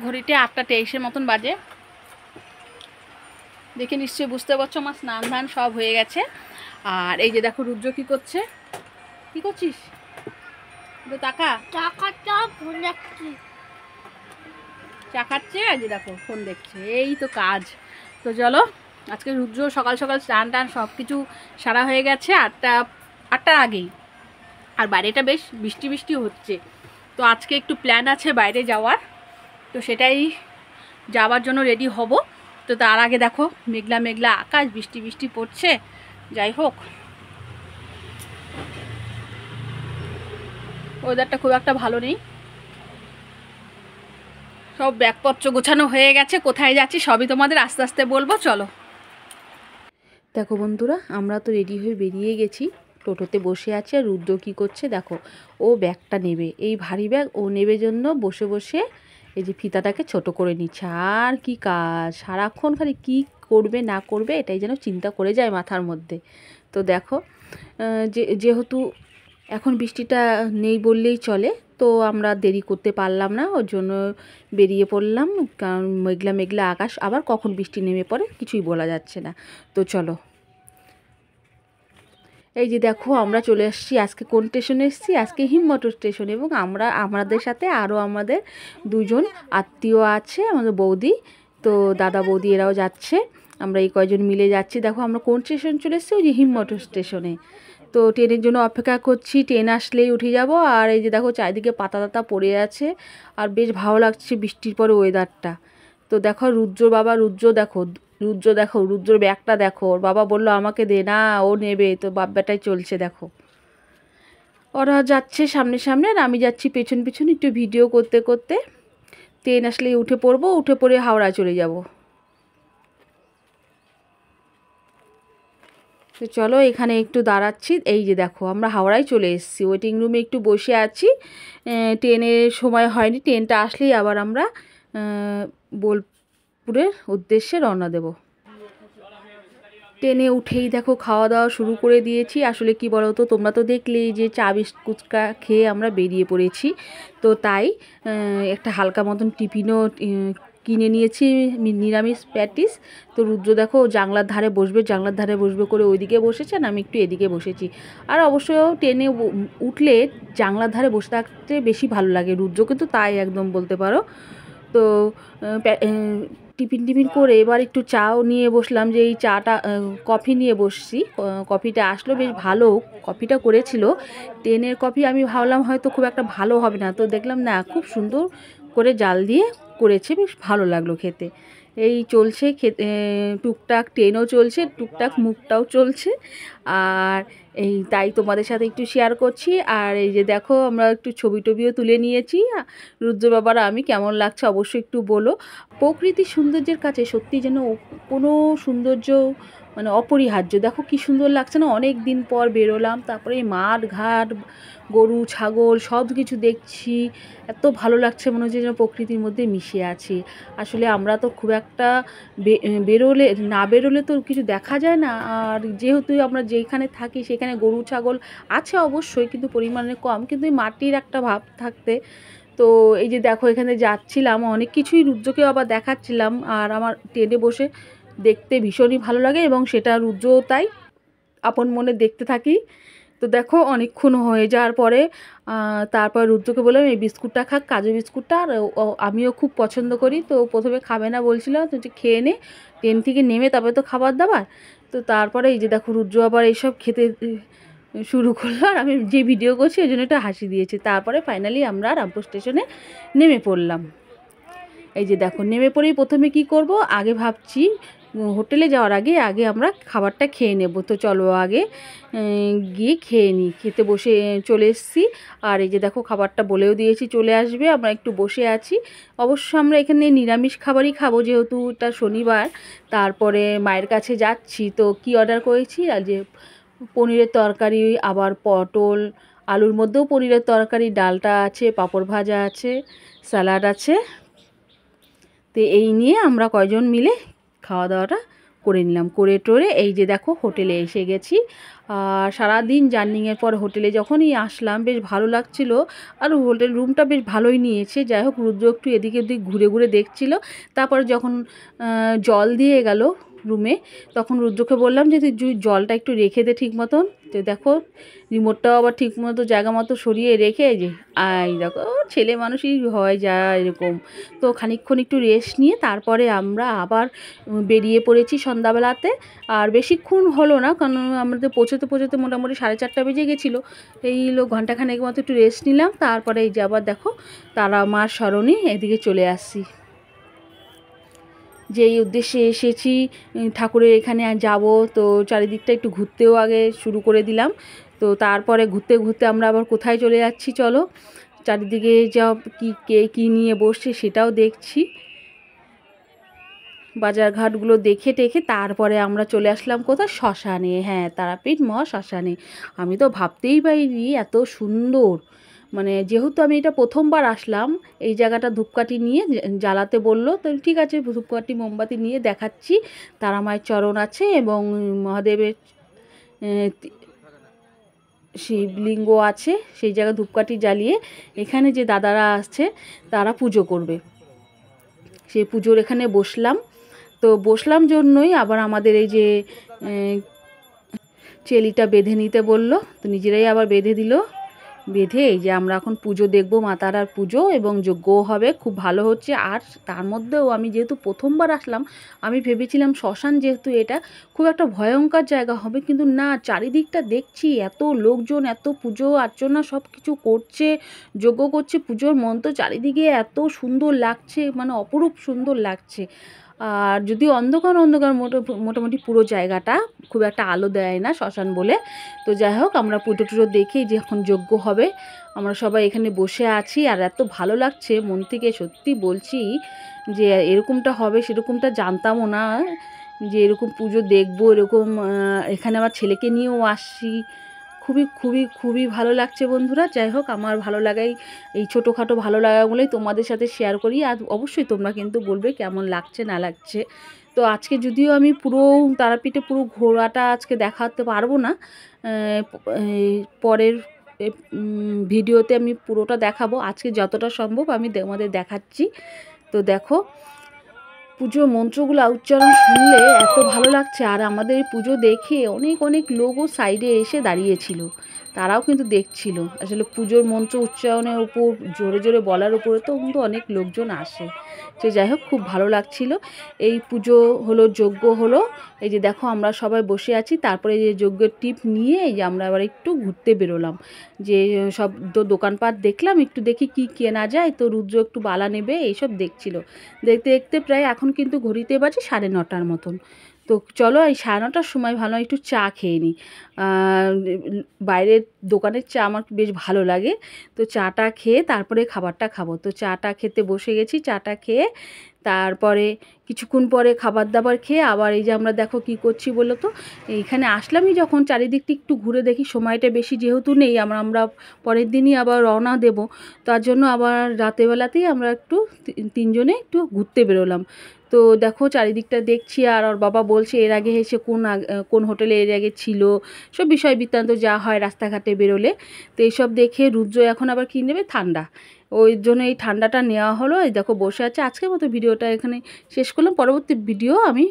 ঘড়িতে 8টা 23-এর মতন বাজে। দেখে নিশ্চয়ই বুঝতে পারছো আমার স্নান ধান সব হয়ে গেছে। আর এই যে দেখো রুদ্র কি করছে। কি করছিস? চা খাচ্ছে। আর যে দেখো ফোন দেখছে। এই তো কাজ। তো চলো আজকে রুদ্র সকাল সকাল স্নান টান সব কিছু সারা হয়ে গেছে 8টার আগেই। আর বাইরেটা বেশ বৃষ্টি বৃষ্টি হচ্ছে। তো আজকে একটু প্ল্যান আছে বাইরে যাওয়ার, তো সেটাই যাওয়ার জন্য রেডি হব। তো তার আগে দেখো মেঘলা মেঘলা আকাশ, বৃষ্টি বৃষ্টি পড়ছে। যাই হোক, ওয়েদারটা খুব একটা ভালো নেই। সব ব্যাগপত্র গোছানো হয়ে গেছে, কোথায় যাচ্ছি সবই তোমাদের আস্তে আস্তে বলবো। চলো। দেখো বন্ধুরা, আমরা তো রেডি হয়ে বেরিয়ে গেছি, টোটোতে বসে আছে। আর রুদ্র কী করছে দেখো, ও ব্যাগটা নেবে, এই ভারী ব্যাগ ও নেবে জন্য বসে বসে এই যে ফিতাটাকে ছোট করে নিচ্ছে। আর কি কাজ, সারাক্ষণ খালি কি করবে না করবে এটাই যেন চিন্তা করে যায় মাথার মধ্যে। তো দেখো যেহেতু এখন বৃষ্টিটা নেই বললেই চলে, তো আমরা দেরি করতে পারলাম না, ওর জন্য বেরিয়ে পড়লাম। কারণ মেঘলা মেঘলা আকাশ, আবার কখন বৃষ্টি নেমে পড়ে কিছুই বলা যাচ্ছে না। তো চলো। এই যে দেখো আমরা চলে এসেছি। আজকে কোন স্টেশনে এসেছি? আজকে হিমমটর স্টেশন। এবং আমাদের সাথে আরও আমাদের দুজন আত্মীয় আছে, আমাদের বৌদি, তো দাদা বৌদি এরাও যাচ্ছে। আমরা এই কয়জন মিলে যাচ্ছি। দেখো আমরা কোন স্টেশন চলে এসেছি? ওই যে হিমমটর স্টেশনে। তো ট্রেনের জন্য অপেক্ষা করছি, ট্রেন আসলেই উঠে যাব। আর এই যে দেখো চারিদিকে পাতা টাতা পড়ে আছে, আর বেশ ভালো লাগছে বৃষ্টির পরে ওয়েদারটা। তো দেখো রুদ্রর ব্যাগটা দেখো। ওর বাবা বললো আমাকে দে, না ও নেবে, তো বাপ বেটাই চলছে। দেখো ওরা যাচ্ছে সামনে সামনে, আর আমি যাচ্ছি পেছন পেছন একটু ভিডিও করতে করতে। ট্রেন আসলেই উঠে পড়বো, উঠে পড়ে হাওড়া চলে যাব। তো চলো এখানে একটু দাঁড়াচ্ছি। এই যে দেখো আমরা হাওড়ায় চলে এসেছি, ওয়েটিং রুমে একটু বসে আছি। ট্রেনের সময় হয়নি, ট্রেনটা আসলেই আবার আমরা বোলপুরের উদ্দেশ্যে রওনা দেব। ট্রেনে উঠেই দেখো খাওয়া দাওয়া শুরু করে দিয়েছি। আসলে কি বলো তো, তোমরা তো দেখলেই যে চা বিস্কুট খেয়ে আমরা বেরিয়ে পড়েছি। তো তাই একটা হালকা মতন টিফিনও কিনে নিয়েছি, নিরামিষ প্যাটিস। তো রুদ্র দেখো জানলার ধারে বসবে করে ওইদিকে বসেছেন, আমি একটু এদিকে বসেছি। আর অবশ্য ট্রেনে উঠলে জানলার ধারে বসে থাকতে বেশি ভালো লাগে, রুদ্র কিন্তু তাই একদম বলতে পারো। তো টিফিন করে এবার একটু চাও নিয়ে বসলাম। যে এই চাটা কফি নিয়ে বসছি। কফিটা আসলো বেশ ভালো, কফিটা করেছিল ট্রেনের কফি। আমি ভাবলাম হয়তো খুব একটা ভালো হবে না, তো দেখলাম না, খুব সুন্দর করে জাল দিয়ে করেছে, বেশ ভালো লাগলো খেতে। এই চলছে খেতে, টুকটাক ট্রেনও চলছে, টুকটাক মুখটাও চলছে। আর এই তাই তোমাদের সাথে একটু শেয়ার করছি। আর এই যে দেখো আমরা একটু ছবি টবিও তুলে নিয়েছি। রুদ্র বাবারা আমি, কেমন লাগছে অবশ্যই একটু বলো। প্রকৃতির সৌন্দর্যের কাছে সত্যি যেন কোনো সৌন্দর্য মানে অপরিহার্য। দেখো কি সুন্দর লাগছে না, অনেক দিন পর বেরোলাম, তারপরে মাঠ ঘাট, গরু ছাগল সব কিছু দেখছি, এত ভালো লাগছে, মনে হচ্ছে যেন প্রকৃতির মধ্যে মিশে আছি। আসলে আমরা তো খুব একটা বেরোলে তো কিছু দেখা যায় না। আর যেহেতু আমরা যেখানে থাকি সেখানে গরু ছাগল আছে অবশ্যই, কিন্তু পরিমাণে কম, কিন্তু এই মাটির একটা ভাব থাকতে। তো এই যে দেখো এখানে যাচ্ছিলাম, অনেক কিছুই রুদ্রকেও আবার দেখাচ্ছিলাম। আর আমার ট্রেনে বসে দেখতে ভীষণই ভালো লাগে, এবং সেটা রুদ্রও তাই, আপন মনে দেখতে থাকি। তো দেখো অনেকক্ষণ হয়ে যাওয়ার পরে তারপর রুদ্রকে বললাম এই বিস্কুটটা খাক, কাজু বিস্কুটটা। আর আমিও খুব পছন্দ করি। তো প্রথমে খাবে না বলছিল, তো খেয়ে নে, ট্রেন থেকে নেমে তবে তো খাবার দাবার। তো তারপরে এই যে দেখো রুদ্র আবার এইসব খেতে শুরু করলো, আর আমি যে ভিডিও করছি ওই জন্য একটা হাসি দিয়েছি। তারপরে ফাইনালি আমরা রামপুর স্টেশনে নেমে পড়লাম। এই যে দেখো নেমে পড়েই প্রথমে কি করব, আগে ভাবছি হোটেলে যাওয়ার আগে আমরা খাবারটা খেয়ে নেব। তো চলো আগে গিয়ে খেয়ে নিই। খেতে বসে চলে এসেছি। আর এই যে দেখো খাবারটা বলেও দিয়েছি চলে আসবে, আমরা একটু বসে আছি। অবশ্য আমরা এখানে নিরামিষ খাবারই খাবো, যেহেতু এটা শনিবার। তারপরে মায়ের কাছে যাচ্ছি, তো কি অর্ডার করেছি, আর যে পনিরের তরকারি, আবার পটল আলুর মধ্যেও পনিরের তরকারি, ডালটা আছে, পাঁপড় ভাজা আছে, স্যালাড আছে। তো এই নিয়ে আমরা কয়জন মিলে খাওয়া দাওয়াটা করে নিলাম। করে টোরে এই যে দেখো হোটেলে এসে গেছি। আর সারাদিন জার্নিংয়ের পর হোটেলে যখনই আসলাম বেশ ভালো লাগছিল। আর হোটেল রুমটা বেশ ভালোই নিয়েছে। যাই হোক রুদ্র একটু এদিকে ওদিক ঘুরে ঘুরে দেখছিল। তারপরে যখন জল দিয়ে গেল রুমে, তখন রুদ্রকে বললাম যে তুই জলটা একটু রেখে দে ঠিক মতন। তো দেখো রিমোটটাও আবার ঠিক মতো জায়গা মতো সরিয়ে রেখে যে দেখো ছেলে মানুষই হয় যা এরকম। তো খানিকক্ষণ একটু রেস্ট নিয়ে তারপরে আমরা আবার বেরিয়ে পড়েছি সন্ধ্যাবেলাতে। আর বেশিক্ষণ হলো না, কারণ আমাদের পৌঁছতে পৌঁছতে মোটামুটি 4:30 বেজে গেছিলো। এই ঘন্টাখানেক মতো একটু রেস্ট নিলাম। তারপরে এই যে আবার দেখো তারা মার সরণি এদিকে চলে আসছি। যেই উদ্দেশ্যে এসেছি ঠাকুরের এখানে যাব, তো চারিদিকটা একটু ঘুরতেও আগে শুরু করে দিলাম। তো তারপরে ঘুরতে ঘুরতে আমরা আবার কোথায় চলে যাচ্ছি চলো, চারিদিকে যা কে কী নিয়ে বসছে সেটাও দেখছি। বাজারঘাটগুলো দেখে টেখে তারপরে আমরা চলে আসলাম কোথায়, শ্মশানে। হ্যাঁ, তারাপীঠ শ্মশানে। আমি তো ভাবতেই পারিনি এত সুন্দর। মানে যেহেতু আমি এটা প্রথমবার আসলাম, এই জায়গাটা ধূপকাঠি নিয়ে জ্বালাতে বললো, তো ঠিক আছে ধূপকাঠি মোমবাতি নিয়ে দেখাচ্ছি। তারা মায়ের চরণ আছে এবং মহাদেবের শিবলিঙ্গ আছে। সেই জায়গায় ধূপকাঠি জ্বালিয়ে এখানে যে দাদারা আসছে তারা পুজো করবে, সেই পুজোর এখানে বসলাম। তো বসলাম জন্যই আবার আমাদের এই যে চেলিটা বেঁধে নিতে বললো, তো নিজেরাই আবার বেঁধে দিল। বেঁধে এই যে আমরা এখন পুজো দেখবো, মা তারার পুজো এবং যজ্ঞও হবে, খুব ভালো হচ্ছে। আর তার মধ্যেও আমি যেহেতু প্রথমবার আসলাম, আমি ভেবেছিলাম শ্মশান যেহেতু এটা খুব একটা ভয়ঙ্কর জায়গা হবে, কিন্তু না, চারিদিকটা দেখছি এত লোকজন, এত পুজো অর্চনা সব কিছু করছে, যজ্ঞ করছে, পুজোর মন্ত্র চারিদিকে এত সুন্দর লাগছে, মানে অপরূপ সুন্দর লাগছে। আর যদি অন্ধকার অন্ধকার মোটামুটি পুরো জায়গাটা, খুব একটা আলো দেয় না শ্মশান বলে। তো যাই হোক আমরা পুজো টুজো দেখি যে এখন যজ্ঞ হবে, আমরা সবাই এখানে বসে আছি। আর এত ভালো লাগছে মন থেকে, সত্যি বলছি যে এরকমটা হবে সেরকমটা জানতামও না, যে এরকম পুজো দেখবো এরকম। এখানে আমার ছেলেকে নিয়েও আসছি। খুবই খুবই খুবই ভালো লাগছে বন্ধুরা। যাই হোক আমার ভালো লাগাই, এই ছোটোখাটো ভালো লাগাগুলোই তোমাদের সাথে শেয়ার করি। আর অবশ্যই তোমরা কিন্তু বলবে কেমন লাগছে না লাগছে। তো আজকে যদিও আমি পুরো তারাপীঠে পুরো ঘোরাটা আজকে দেখাতে পারবো না, পরের ভিডিওতে আমি পুরোটা দেখাবো। আজকে যতটা সম্ভব আমি তোমাদের দেখাচ্ছি। তো দেখো পুজোর মন্ত্রগুলো উচ্চারণ শুনলে এত ভালো লাগছে। আর আমাদের এই পুজো দেখে অনেক অনেক লোকও সাইডে এসে দাঁড়িয়েছিল, তারাও কিন্তু দেখছিল। আসলে পুজোর মন্ত্র উচ্চারণের উপর জোরে জোরে বলার উপরে তো কিন্তু অনেক লোকজন আসে। তো যাই হোক খুব ভালো লাগছিল। এই পুজো হলো, যজ্ঞ হলো, এই যে দেখো আমরা সবাই বসে আছি। তারপরে এই যে যজ্ঞের টিপ নিয়ে এই যে আমরা আবার একটু ঘুরতে বেরোলাম, যে সব তো দোকানপাট দেখলাম, একটু দেখি কি কেনা যায়। তো রুদ্র একটু বালা নেবে এইসব দেখছিল। দেখতে দেখতে প্রায় এখন কিন্তু ঘড়িতে বাজে 9:30 মতন। তো চলো এই 9:30টার সময় ভালো একটু চা খেয়ে নিই। বাইরের দোকানের চা আমার বেশ ভালো লাগে। তো চাটা খেয়ে তারপরে খাবারটা খাবো। তো চাটা খেতে বসে গেছি। চাটা খেয়ে তারপরে কিছুক্ষণ পরে খাবার দাবার খেয়ে আবার এই যে আমরা দেখো কি করছি বলো তো, এইখানে আসলামই যখন চারিদিকটা একটু ঘুরে দেখি, সময়টা বেশি যেহেতু নেই, আমরা পরের দিনই আবার রওনা দেব। তার জন্য আবার রাতেরবেলাতেই আমরা একটু তিনজনে একটু ঘুরতে বেরোলাম। তো দেখো চারিদিকটা দেখছি। আর ওর বাবা বলছে এর আগে এসে কোন হোটেলে এর আগে ছিল, সব বিষয় বৃত্তান্ত যা হয় রাস্তাঘাটে বেরোলে। তো এইসব দেখে রুদ্র এখন আবার কী নেবে, ঠান্ডা। ওই জন্য এই ঠান্ডাটা নেওয়া হলো। এই দেখো বসে আছে। আজকের মতো ভিডিওটা এখানে শেষ করলাম। পরবর্তী ভিডিও আমি